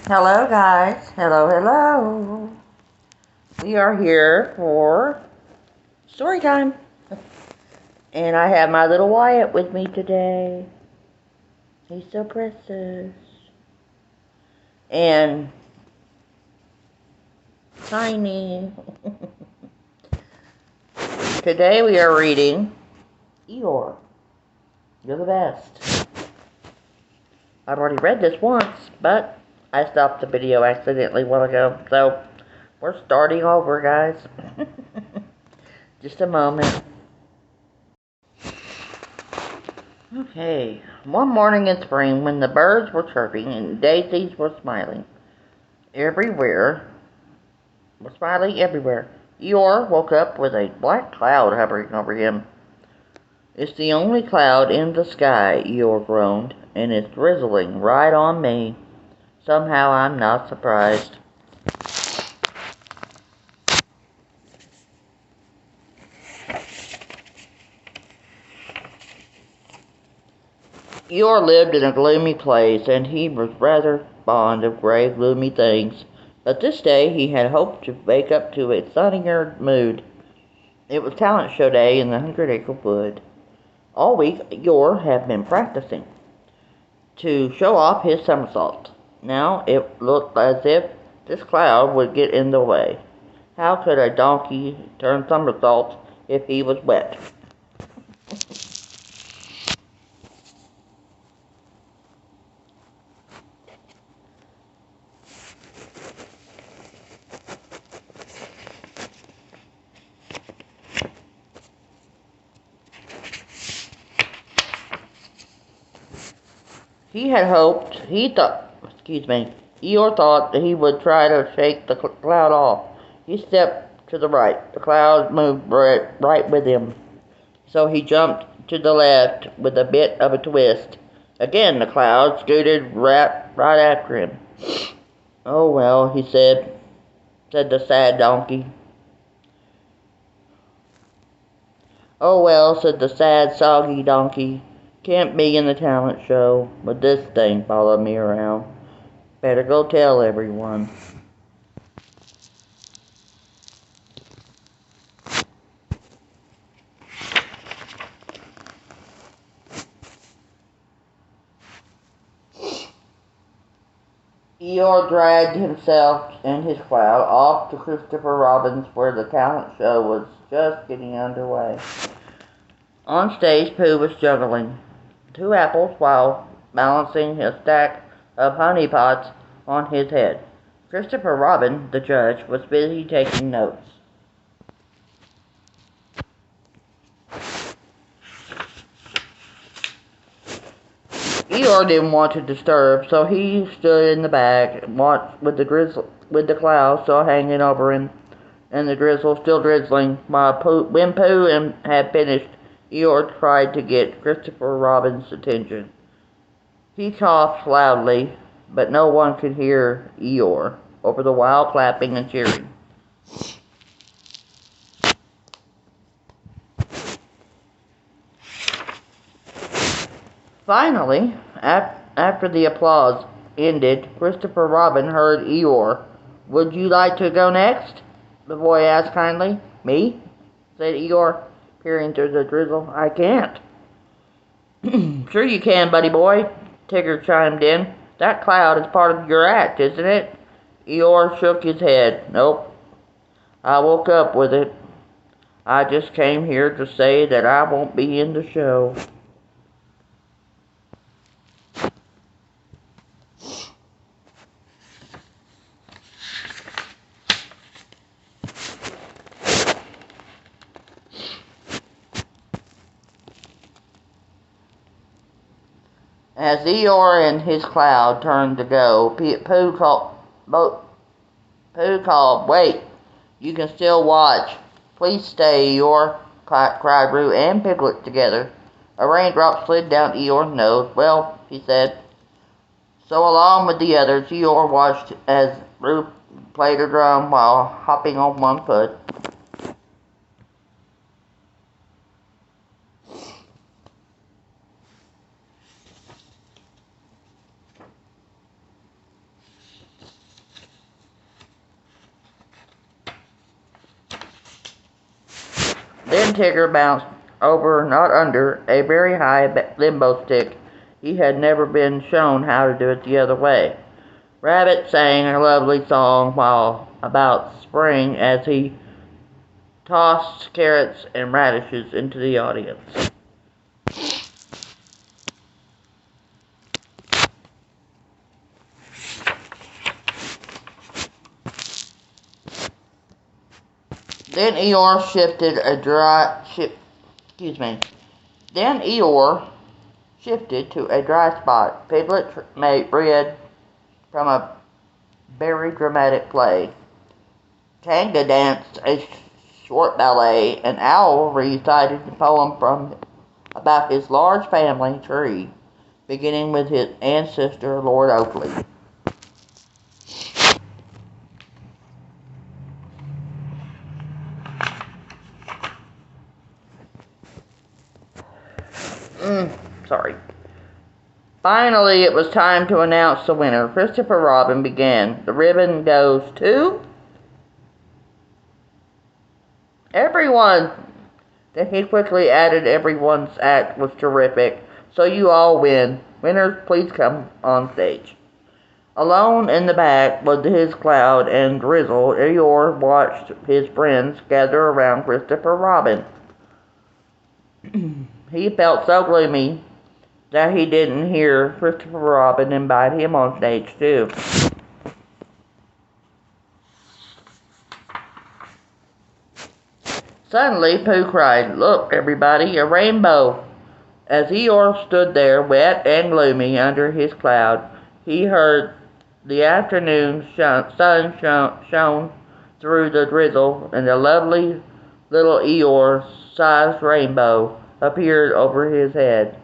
Hello, guys. Hello, hello. We are here for story time. And I have my little Wyatt with me today. He's so precious. And tiny. Today we are reading Eeyore. You're the best. I've already read this once, but I stopped the video accidentally a while ago. So, we're starting over, guys. Just a moment. Okay, one morning in spring when the birds were chirping and daisies were smiling everywhere, Eeyore woke up with a black cloud hovering over him. "It's the only cloud in the sky," Eeyore groaned, "and it's drizzling right on me. Somehow I'm not surprised." Eeyore lived in a gloomy place, and he was rather fond of gray, gloomy things. But this day he had hoped to wake up to a sunnier mood. It was talent show day in the 100-acre wood. All week Eeyore had been practicing to show off his somersault. Now it looked as if this cloud would get in the way. How could a donkey turn somersaults if he was wet? Eeyore thought that he would try to shake the cloud off. He stepped to the right. The cloud moved right with him. So he jumped to the left with a bit of a twist. Again the cloud scooted right after him. "Oh well," said the sad donkey. "Oh well," said the sad, soggy donkey. "Can't be in the talent show with this thing following me around. Better go tell everyone." Eeyore dragged himself and his cloud off to Christopher Robin's, where the talent show was just getting underway. On stage, Pooh was juggling 2 apples while balancing a stack of honey pots on his head. Christopher Robin, the judge, was busy taking notes. Eeyore didn't want to disturb, so he stood in the back and watched with the cloud still hanging over him and the drizzle still drizzling. When Pooh had finished, Eeyore tried to get Christopher Robin's attention. He coughed loudly, but no one could hear Eeyore over the wild clapping and cheering. Finally, after the applause ended, Christopher Robin heard Eeyore. "Would you like to go next?" the boy asked kindly. "Me?" said Eeyore, peering through the drizzle. "I can't." "Sure you can, buddy boy," Tigger chimed in. "That cloud is part of your act, isn't it?" Eeyore shook his head. "Nope. I woke up with it. I just came here to say that I won't be in the show." As Eeyore and his cloud turned to go, Pooh called, "Wait, you can still watch. Please stay, Eeyore," cried Roo and Piglet together. A raindrop slid down Eeyore's nose. "Well," he said. So along with the others, Eeyore watched as Roo played her drum while hopping on one foot. Then Tigger bounced over, not under, a very high limbo stick. He had never been shown how to do it the other way. Rabbit sang a lovely song while about spring as he tossed carrots and radishes into the audience. Then Eeyore shifted to a dry spot. Piglet made bread from a very dramatic play. Kanga danced a short ballet, and Owl recited a poem about his large family tree, beginning with his ancestor, Lord Oakley. Sorry. Finally, it was time to announce the winner. Christopher Robin began. The ribbon goes to everyone. Then he quickly added, everyone's act was terrific, so you all win. Winners, please come on stage. Alone in the back with his cloud and drizzle, Eeyore watched his friends gather around Christopher Robin. He felt so gloomy that he didn't hear Christopher Robin invite him on stage too. Suddenly, Pooh cried, "Look, everybody, a rainbow!" As Eeyore stood there, wet and gloomy under his cloud, he heard the afternoon sun shone through the drizzle, and a lovely little Eeyore-sized rainbow appeared over his head.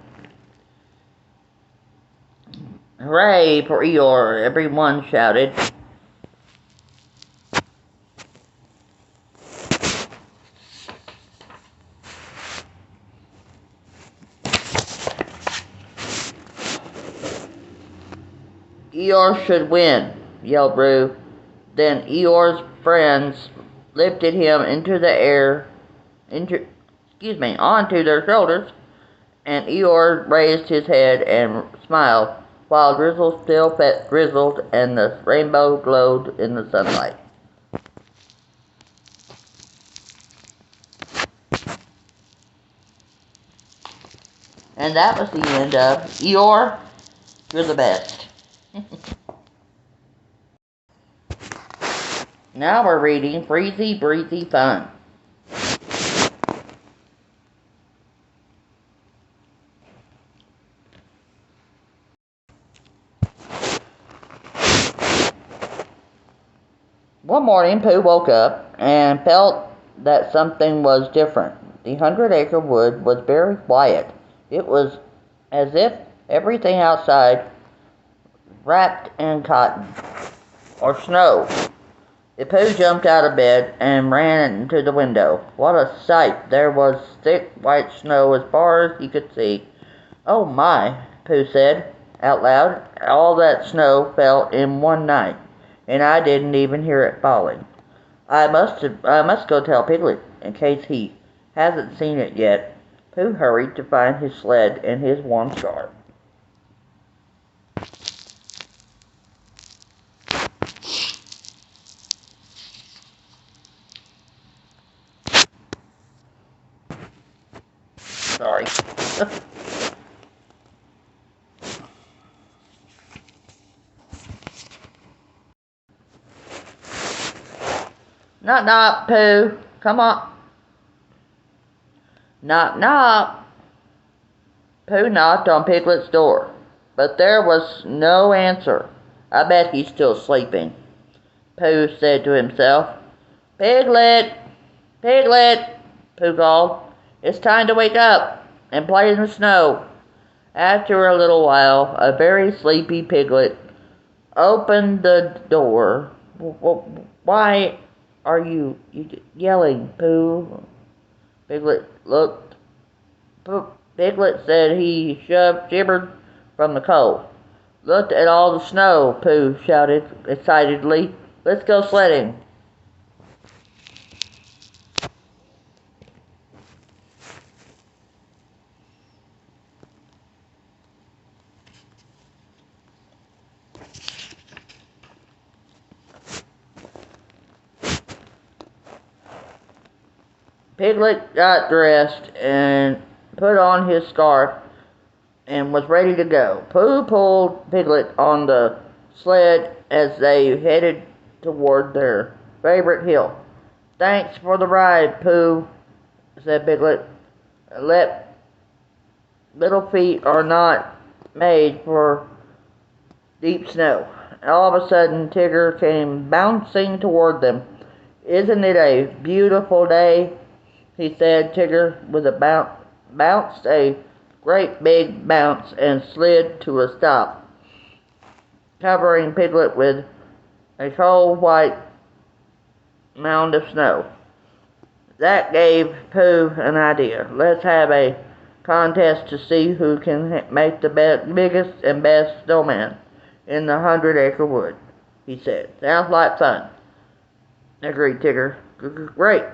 "Hooray for Eeyore!" everyone shouted. "Eeyore should win," yelled Roo. Then Eeyore's friends lifted him into the air, onto their shoulders, and Eeyore raised his head and smiled, while drizzle still drizzled and the rainbow glowed in the sunlight. And that was the end of Eeyore, You're the Best. Now we're reading Freezy Breezy Fun. One morning, Pooh woke up and felt that something was different. The 100-acre wood was very quiet. It was as if everything outside wrapped in cotton or snow. Pooh jumped out of bed and ran to the window. What a sight! There was thick white snow as far as he could see. "Oh my," Pooh said out loud. "All that snow fell in one night, and I didn't even hear it falling. I must go tell Piglet, in case he hasn't seen it yet." Pooh hurried to find his sled and his warm scarf. Sorry. Knock, knock, Pooh. Come on. Knock, knock. Pooh knocked on Piglet's door, but there was no answer. "I bet he's still sleeping," Pooh said to himself. "Piglet! Piglet!" Pooh called. "It's time to wake up and play in the snow." After a little while, a very sleepy Piglet opened the door. "Why are you yelling, Pooh?" Piglet said he shivered from the cold. "Look at all the snow," Pooh shouted excitedly. "Let's go sledding." Piglet got dressed and put on his scarf and was ready to go. Pooh pulled Piglet on the sled as they headed toward their favorite hill. "Thanks for the ride, Pooh," said Piglet. "Little feet are not made for deep snow." All of a sudden, Tigger came bouncing toward them. "Isn't it a beautiful day?" he said. Tigger, with a bounced a great big bounce and slid to a stop, covering Piglet with a cold white mound of snow. That gave Pooh an idea. "Let's have a contest to see who can make the biggest and best snowman in the 100-acre wood," he said. "Sounds like fun," agreed Tigger. "Great.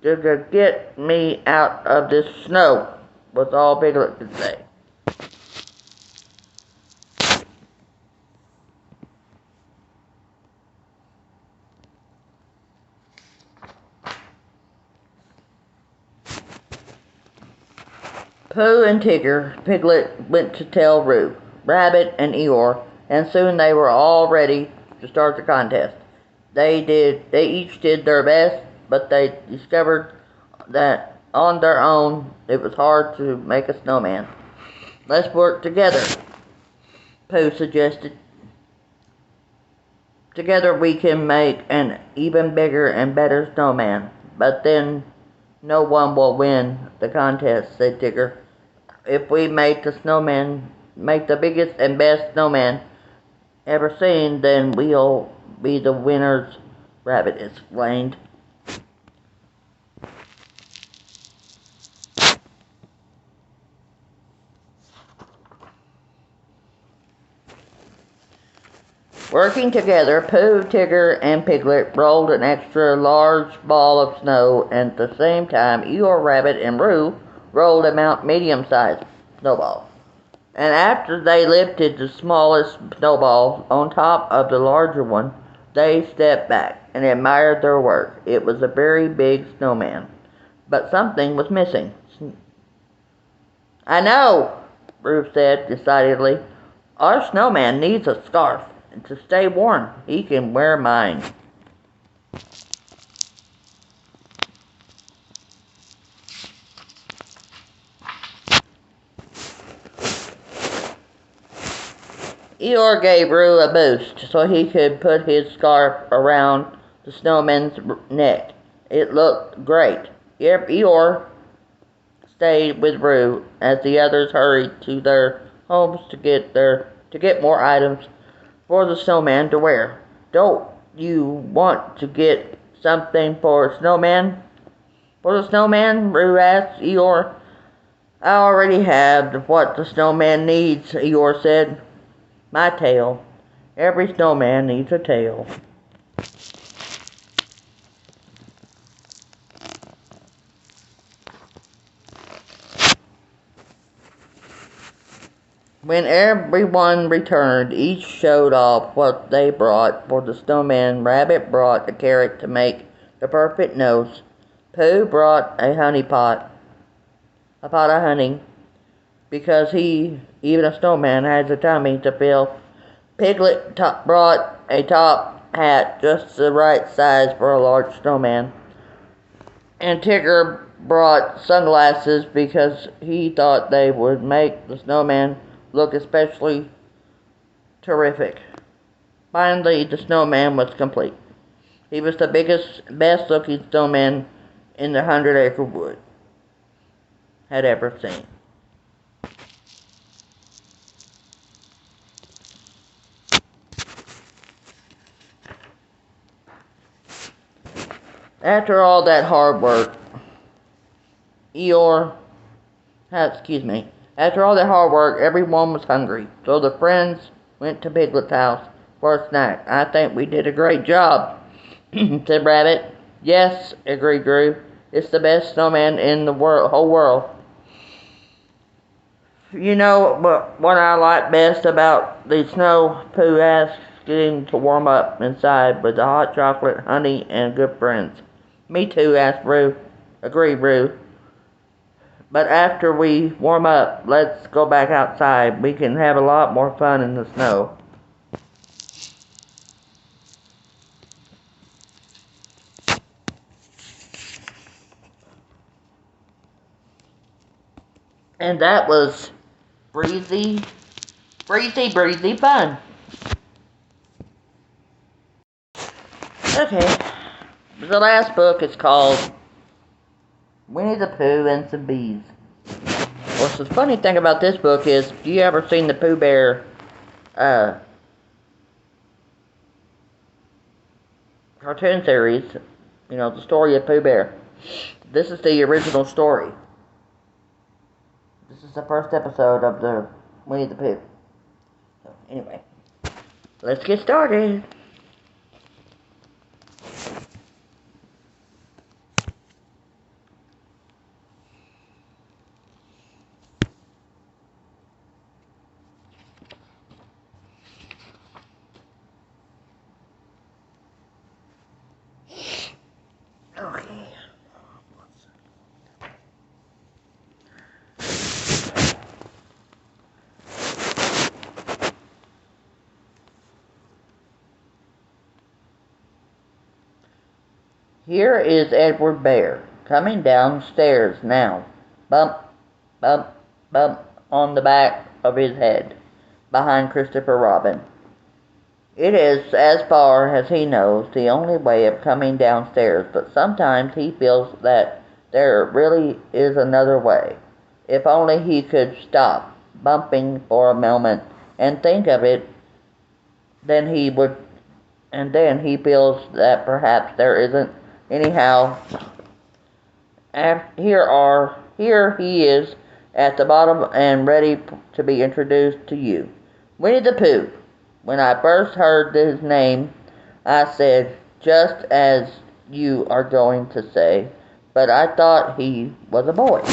Get me out of this snow," was all Piglet could say. Pooh and Piglet went to tell Roo, Rabbit, and Eeyore, and soon they were all ready to start the contest. They each did their best, but they discovered that on their own it was hard to make a snowman. "Let's work together," Pooh suggested. "Together we can make an even bigger and better snowman." "But then no one will win the contest," said Tigger. "If we make the biggest and best snowman ever seen, then we'll be the winners," Rabbit explained. Working together, Pooh, Tigger, and Piglet rolled an extra large ball of snow, and at the same time Eeyore, Rabbit, and Roo rolled a medium-sized snowball. And after they lifted the smallest snowball on top of the larger one, they stepped back and admired their work. It was a very big snowman, but something was missing. "I know," Roo said decidedly. "Our snowman needs a scarf. And to stay warm, he can wear mine." Eeyore gave Roo a boost so he could put his scarf around the snowman's neck. It looked great. Eeyore stayed with Roo as the others hurried to their homes to get more items for the snowman to wear. "Don't you want to get something for the snowman?" Roo asked Eeyore. "I already have what the snowman needs," Eeyore said. "My tail. Every snowman needs a tail." When everyone returned, each showed off what they brought for the snowman. Rabbit brought a carrot to make the perfect nose. Pooh brought a pot of honey, because even a snowman, has a tummy to fill. Piglet brought a top hat just the right size for a large snowman. And Tigger brought sunglasses because he thought they would make the snowman look especially terrific. Finally, the snowman was complete. He was the biggest, best-looking snowman in the 100-acre wood had ever seen. After all that hard work, After all that hard work, everyone was hungry, so the friends went to Piglet's house for a snack. "I think we did a great job," said Rabbit. "Yes," agreed Drew. "It's the best snowman in the whole world." "You know what I like best about the snow?" Pooh asked, getting to warm up inside with the hot chocolate, honey, and good friends. "Me too," asked Roo. agreed Rue. But after we warm up, let's go back outside. We can have a lot more fun in the snow. And that was breezy fun. Okay, the last book is called Winnie the Pooh and Some Bees. Well, the funny thing about this book is, do you ever seen the Pooh Bear cartoon series? You know, the story of Pooh Bear. This is the original story. This is the first episode of the Winnie the Pooh. So, anyway, let's get started. Okay. Here is Edward Bear, coming downstairs now. Bump, bump, bump on the back of his head, behind Christopher Robin. It is, as far as he knows, the only way of coming downstairs, but sometimes he feels that there really is another way. If only he could stop bumping for a moment and think of it, then he would, and then he feels that perhaps there isn't. Anyhow, here he is at the bottom and ready to be introduced to you. Winnie the Pooh. When I first heard his name, I said, just as you are going to say, but I thought he was a boy.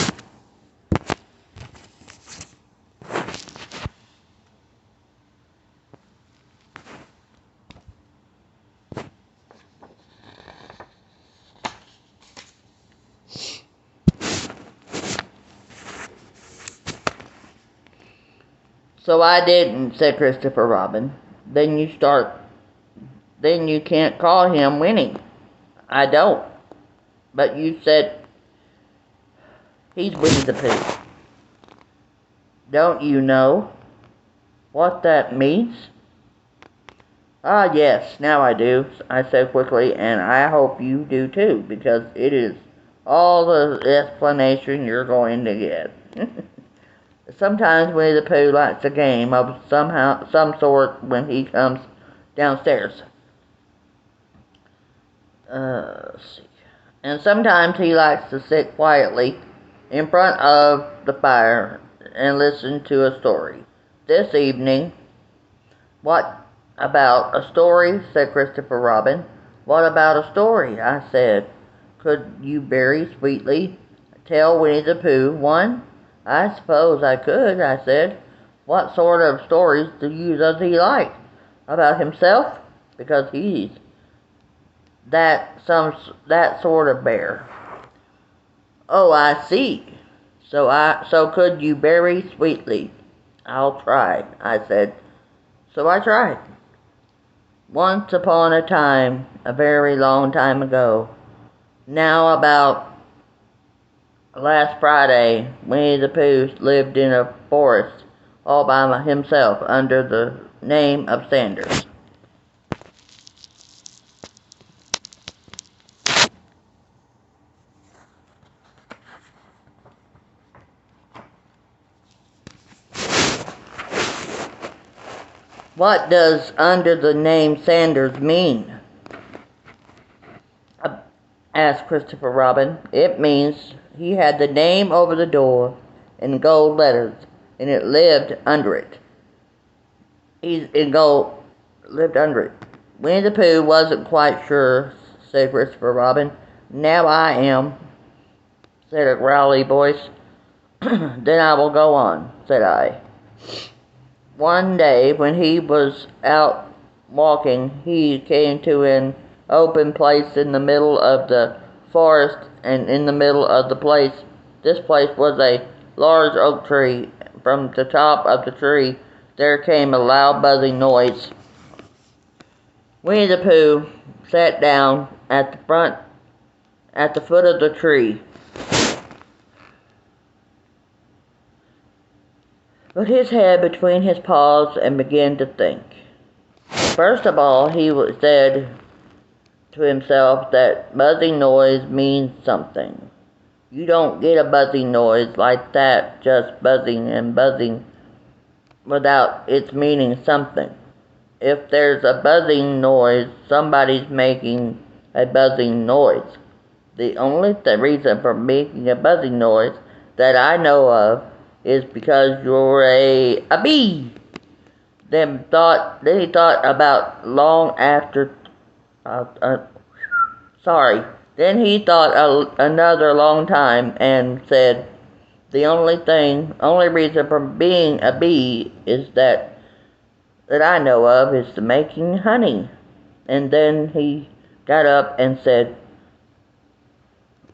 So I didn't, said Christopher Robin. Then you can't call him Winnie. I don't. But you said he's Winnie the Pooh. Don't you know what that means? Ah, yes, now I do, I said quickly, and I hope you do too, because it is all the explanation you're going to get. Sometimes Winnie the Pooh likes a game of some sort when he comes downstairs. Let's see. And sometimes he likes to sit quietly in front of the fire and listen to a story. This evening, what about a story? Said Christopher Robin. What about a story? I said. Could you very sweetly tell Winnie the Pooh one? I suppose I could, I said. What sort of stories does he like? About himself? Because he's that sort of bear. Oh, I see. So could you very sweetly? I'll try, I said. So I tried. Once upon a time, a very long time ago, now about last Friday, Winnie the Pooh lived in a forest all by himself under the name of Sanders. What does under the name Sanders mean? Asked Christopher Robin. It means he had the name over the door in gold letters, and it lived under it. Lived under it. Winnie the Pooh wasn't quite sure, said Christopher Robin. Now I am, said a growly voice. Then I will go on, said I. One day, when he was out walking, he came to an open place in the middle of the forest, and in the middle of this place was a large oak tree. From the top of the tree there came a loud buzzing noise. Winnie the Pooh sat down at the foot of the tree, put his head between his paws, and began to think. First of all, he said to himself that buzzing noise means something. You don't get a buzzing noise like that, just buzzing and buzzing, without its meaning something. If there's a buzzing noise, somebody's making a buzzing noise. The only reason for making a buzzing noise that I know of is because you're a bee. Then he thought about long after. Sorry. Then he thought another long time and said, the only reason for being a bee is that I know of is the making honey. And then he got up and said,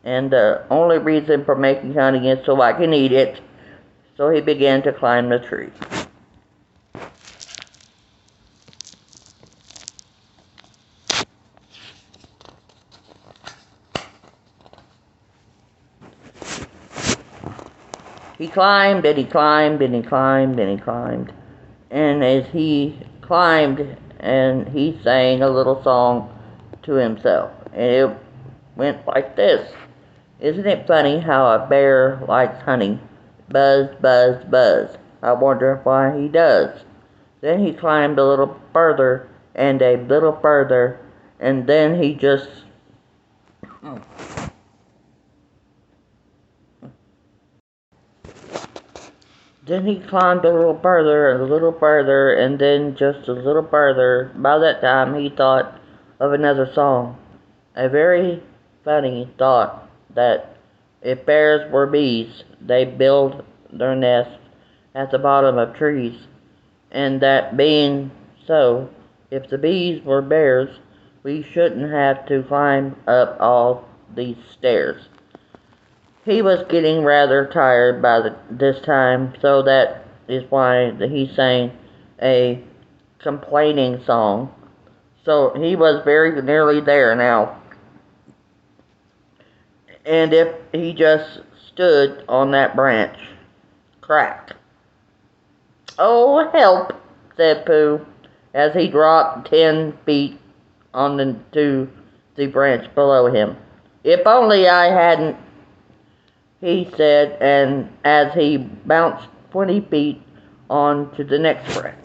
and the only reason for making honey is so I can eat it. So he began to climb the tree. He climbed and he climbed and he climbed and he climbed. And as he climbed, and he sang a little song to himself. And it went like this. Isn't it funny how a bear likes honey? Buzz, buzz, buzz. I wonder why he does. Then he climbed a little further and a little further, and then he just climbed a little further and a little further, and then just a little further. By that time he thought of another song. A very funny thought that if bears were bees, they build their nests at the bottom of trees. And that being so, if the bees were bears, we shouldn't have to climb up all these stairs. He was getting rather tired by this time, so that is why he sang a complaining song. So he was very nearly there now. And if he just stood on that branch, crack. Oh, help, said Pooh, as he dropped 10 feet to the branch below him. If only I hadn't, he said, and as he bounced 20 feet on to the next branch.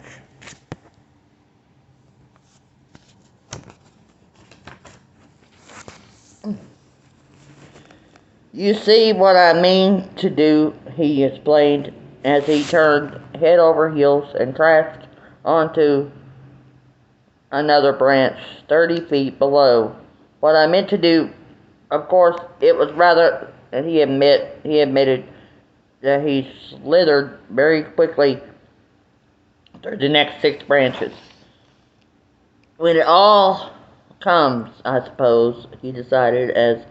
You see what I mean to do, he explained, as he turned head over heels and crashed onto another branch 30 feet below. What I meant to do, of course, it was rather, and he admitted that he slithered very quickly through the next 6 branches. When it all comes, I suppose, he decided as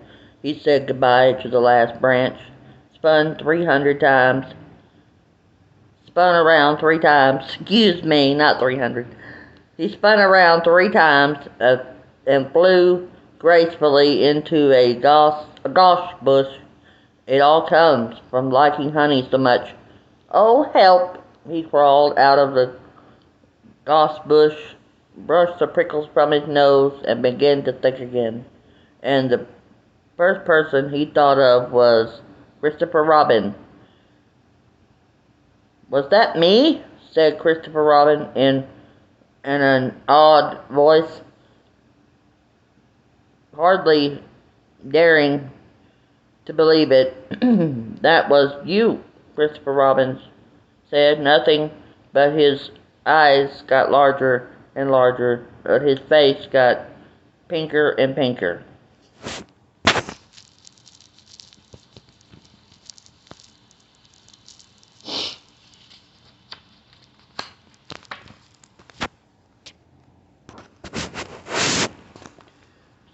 he said goodbye to the last branch, spun around 3 times, excuse me, not 300. He spun around 3 times and flew gracefully into a gosh bush. It all comes from liking honey so much. Oh, help! He crawled out of the gosh bush, brushed the prickles from his nose, and began to think again. And the first person he thought of was Christopher Robin. Was that me? Said Christopher Robin in an odd voice, hardly daring to believe it. That was you, Christopher Robin said. Nothing but his eyes got larger and larger, but his face got pinker and pinker.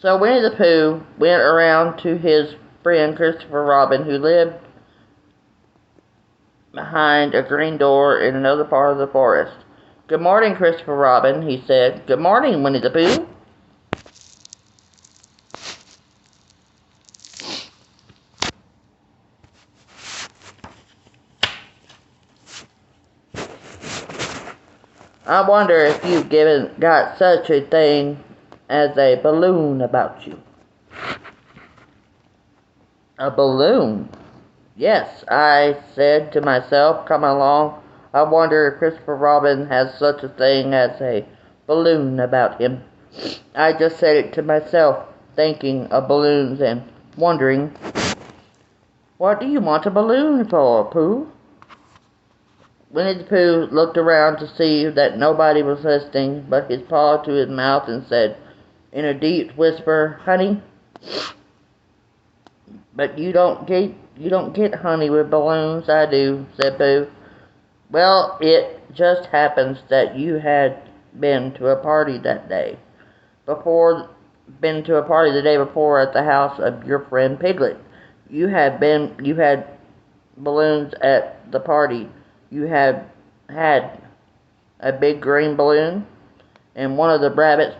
So Winnie the Pooh went around to his friend Christopher Robin, who lived behind a green door in another part of the forest. "Good morning, Christopher Robin," he said. "Good morning, Winnie the Pooh." "I wonder if you've got such a thing as a balloon about you." "A balloon?" "Yes," I said to myself, coming along. "I wonder if Christopher Robin has such a thing as a balloon about him." I just said it to myself, thinking of balloons and wondering, "What do you want a balloon for, Pooh?" Winnie the Pooh looked around to see that nobody was listening, but his paw to his mouth and said in a deep whisper, "Honey." "But you don't get honey with balloons." "I do," said Pooh. "Well, it just happens that you had been to a party that day been to a party the day before at the house of your friend Piglet. You had balloons at the party. You had a big green balloon, and one of the rabbit's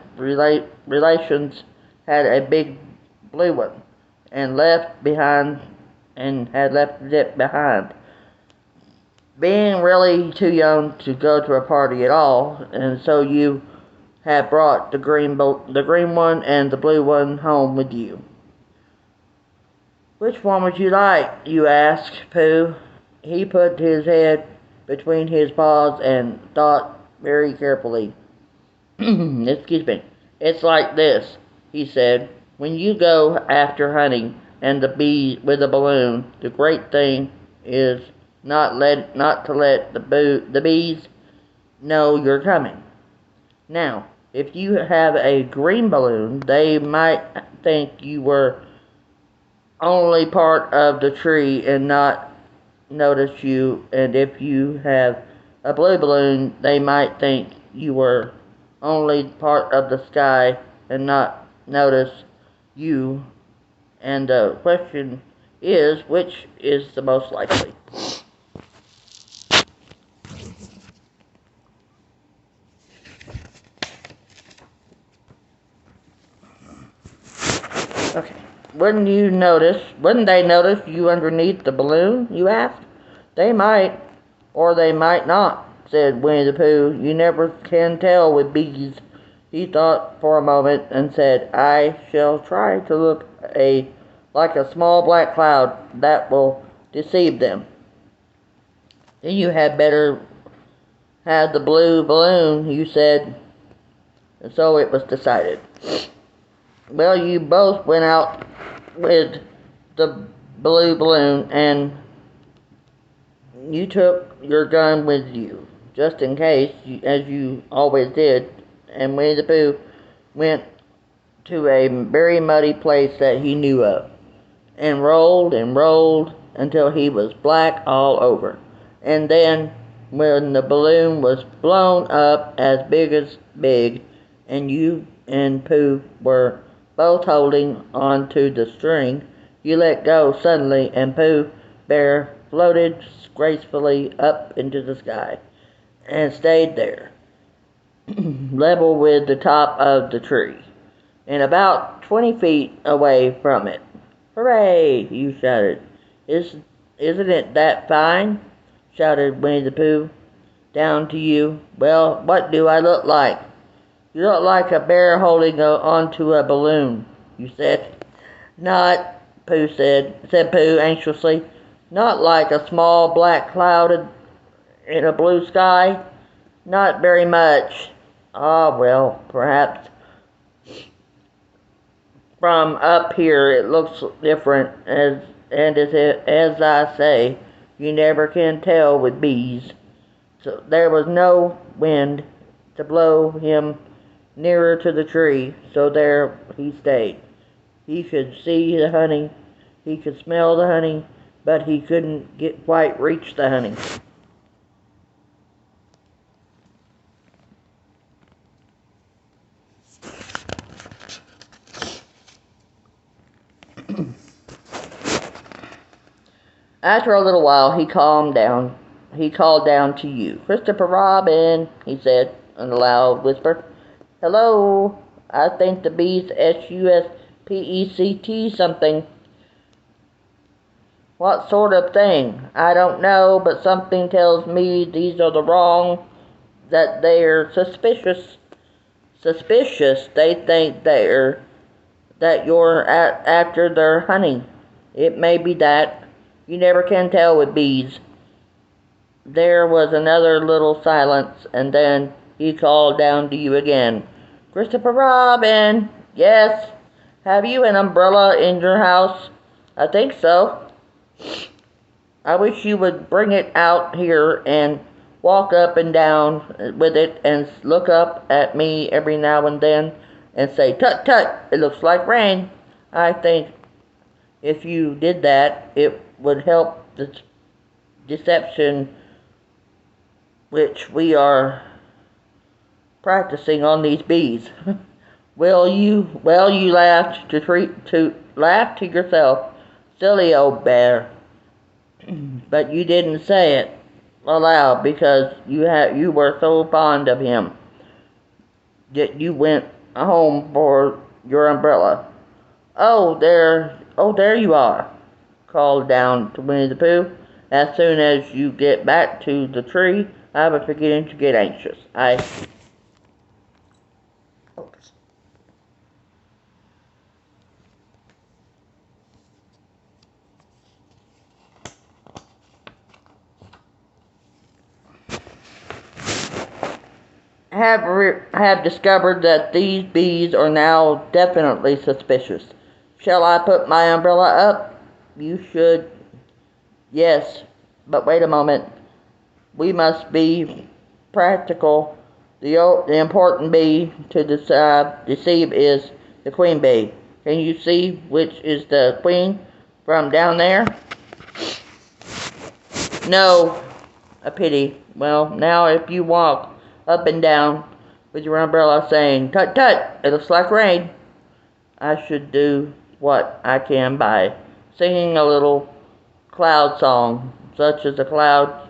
relations had a big blue one, and had left it behind, being really too young to go to a party at all, and so you had brought the green one and the blue one home with you." "Which one would you like?" you asked Pooh. He put his head between his paws and thought very carefully. "Excuse me. It's like this," he said. "When you go after honey and the bee with a balloon, the great thing is not to let the bees know you're coming. Now, if you have a green balloon, they might think you were only part of the tree and not notice you, and if you have a blue balloon, they might think you were only part of the sky and not notice you, and the question is, which is the most likely?" Okay. Wouldn't they notice you underneath the balloon, you asked? "They might, or they might not," said Winnie the Pooh. "You never can tell with bees." He thought for a moment and said, "I shall try to look like a small black cloud that will deceive them." "Then you had better have the blue balloon," you said, and so it was decided. Well, you both went out with the blue balloon, and you took your gun with you, just in case, as you always did, and Winnie the Pooh went to a very muddy place that he knew of, and rolled until he was black all over. And then, when the balloon was blown up as big, and you and Pooh were both holding on to the string, you let go suddenly, and Pooh Bear floated gracefully up into the sky and stayed there, level with the top of the tree, and about 20 feet away from it. "Hooray!" you shouted. Isn't it that fine?" shouted Winnie the Pooh down to you. "Well, what do I look like?" "You look like a bear holding onto a balloon," you said. "Not," said Pooh anxiously, "not like a small black cloud in a blue sky?" "Not very much." "Ah, well, perhaps from up here it looks different, as I say, you never can tell with bees." So there was no wind to blow him nearer to the tree, so there he stayed. He could see the honey, he could smell the honey, but he couldn't quite reach the honey. After a little while, he calmed down. He called down to you. Christopher Robin, he said in a loud whisper. Hello, I think the bees SUSPECT something. What sort of thing? I don't know, but something tells me these are the wrong, that they're suspicious. Suspicious, they think that you're after their honey. It may be that. You never can tell with bees. There was another little silence, and then he called down to you again. Christopher Robin! Yes? Have you an umbrella in your house? I think so. I wish you would bring it out here and walk up and down with it and look up at me every now and then and say, tut tut, it looks like rain. I think if you did that, it would help the deception which we are practicing on these bees. Well, you laughed to laugh to yourself, silly old bear. But you didn't say it aloud because you were so fond of him that you went home for your umbrella. Oh, there you are, called down to Winnie the Pooh. As soon as you get back to the tree, I was beginning to get anxious. Oops. Have discovered that these bees are now definitely suspicious. Shall I put my umbrella up? You should. Yes, but wait a moment. We must be practical. The important bee to deceive is the queen bee. Can you see which is the queen from down there? No, a pity. Well, now if you walk up and down with your umbrella saying, tut tut, it looks like rain, I should do what I can by singing a little cloud song, such as a cloud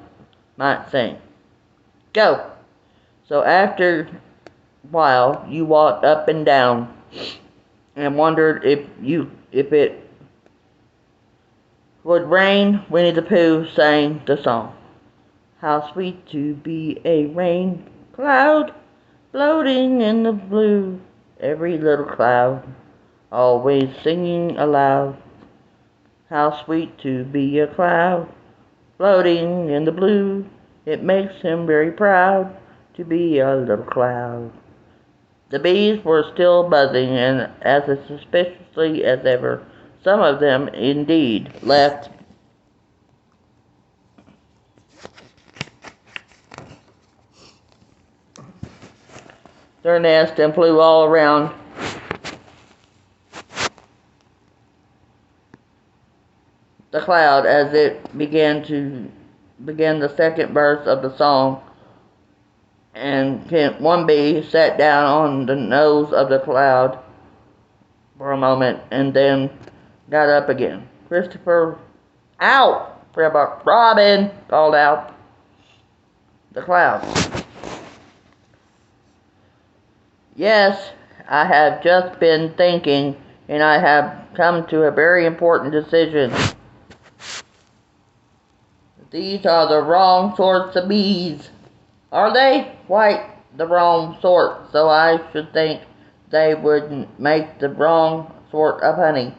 might sing. Go! So after a while, you walked up and down and wondered if it would rain. Winnie the Pooh sang the song. How sweet to be a rain cloud floating in the blue. Every little cloud always singing aloud. How sweet to be a cloud floating in the blue. It makes him very proud to be a little cloud. The bees were still buzzing and as suspiciously as ever. Some of them, indeed, left their nest and flew all around the cloud as it began the second verse of the song. And one bee sat down on the nose of the cloud for a moment and then got up again. Christopher, out! Robin called out the cloud. Yes, I have just been thinking, and I have come to a very important decision. These are the wrong sorts of bees. Are they? Quite the wrong sort, so I should think they would make the wrong sort of honey.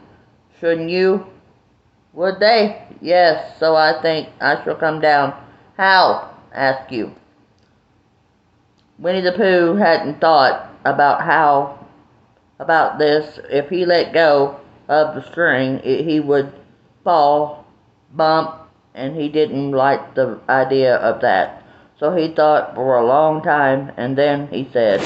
Shouldn't you? Would they? Yes, so I think I shall come down. How? Ask you. Winnie the Pooh hadn't thought about this. If he let go of the string, he would fall, bump, and he didn't like the idea of that. So he thought for a long time, and then he said,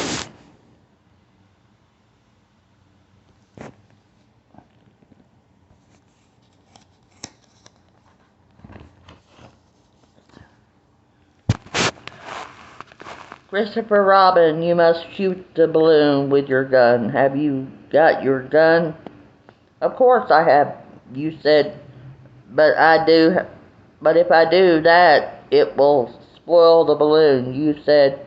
Christopher Robin, you must shoot the balloon with your gun. Have you got your gun? Of course I have, you said, but I do but if I do that, it will spoil the balloon. You said,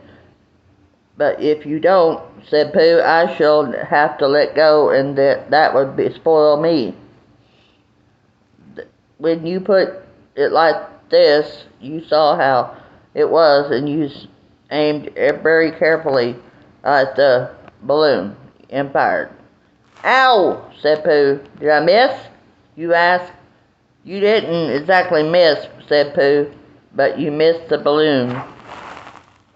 but if you don't, said Pooh, I shall have to let go, and that would spoil me. When you put it like this, you saw how it was, and you aimed very carefully at the balloon and fired. Ow, said Pooh. Did I miss? You asked. You didn't exactly miss, said Pooh, but you missed the balloon.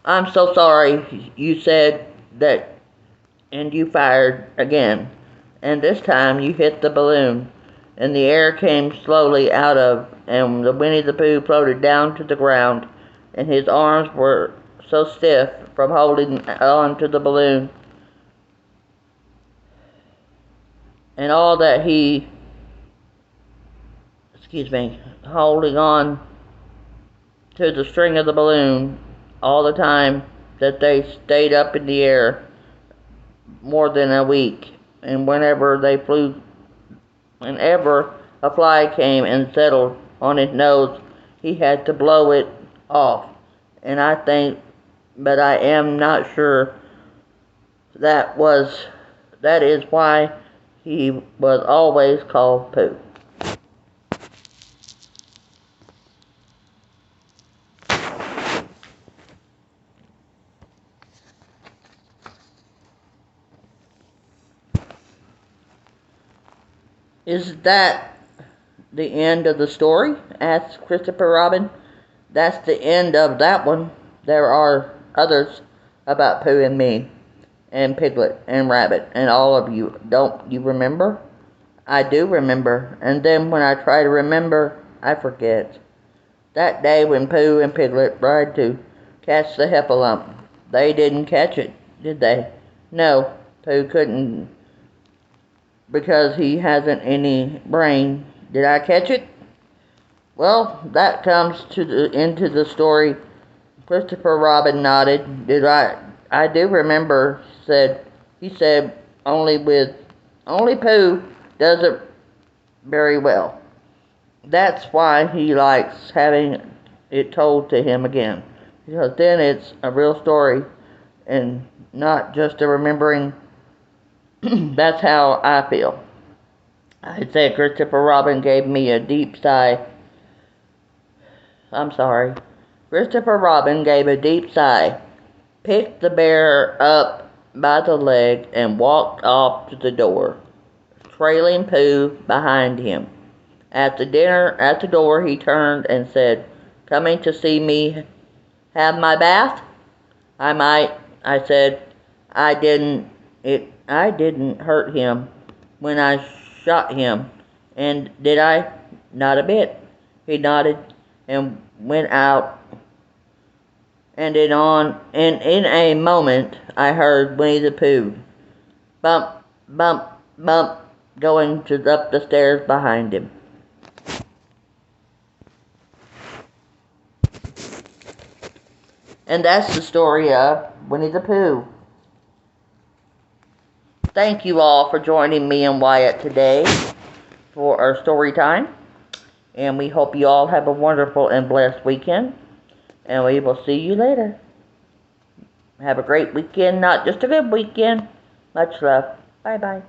I'm so sorry, you said that, and you fired again. And this time you hit the balloon, and the air came slowly out of, and the Winnie the Pooh floated down to the ground, and his arms were so stiff from holding on to the balloon, and all that he, holding on to the string of the balloon all the time that they stayed up in the air more than a week. And whenever a fly came and settled on his nose, he had to blow it off. And but I am not sure that is why he was always called Pooh. Is that the end of the story? Asked Christopher Robin. That's the end of that one. There are others about Pooh and me, and Piglet, and Rabbit, and all of you. Don't you remember? I do remember, and then when I try to remember, I forget. That day when Pooh and Piglet tried to catch the heffalump, they didn't catch it, did they? No, Pooh couldn't, because he hasn't any brain. Did I catch it? Well, that comes to the into the story. Christopher Robin nodded. I do remember, he said, only Pooh does it very well. That's why he likes having it told to him again, because then it's a real story and not just a remembering. That's how I feel. I said Christopher Robin gave me a deep sigh. I'm sorry. Christopher Robin gave a deep sigh, picked the bear up by the leg, and walked off to the door, trailing Pooh behind him. At the door, he turned and said, "Coming to see me have my bath?" "I might," I said. I didn't hurt him when I shot him, and did I?" "Not a bit." He nodded and went out, and in a moment I heard Winnie the Pooh bump, bump, bump, going up the stairs behind him. And that's the story of Winnie the Pooh. Thank you all for joining me and Wyatt today for our story time. And we hope you all have a wonderful and blessed weekend. And we will see you later. Have a great weekend, not just a good weekend. Much love. Bye-bye.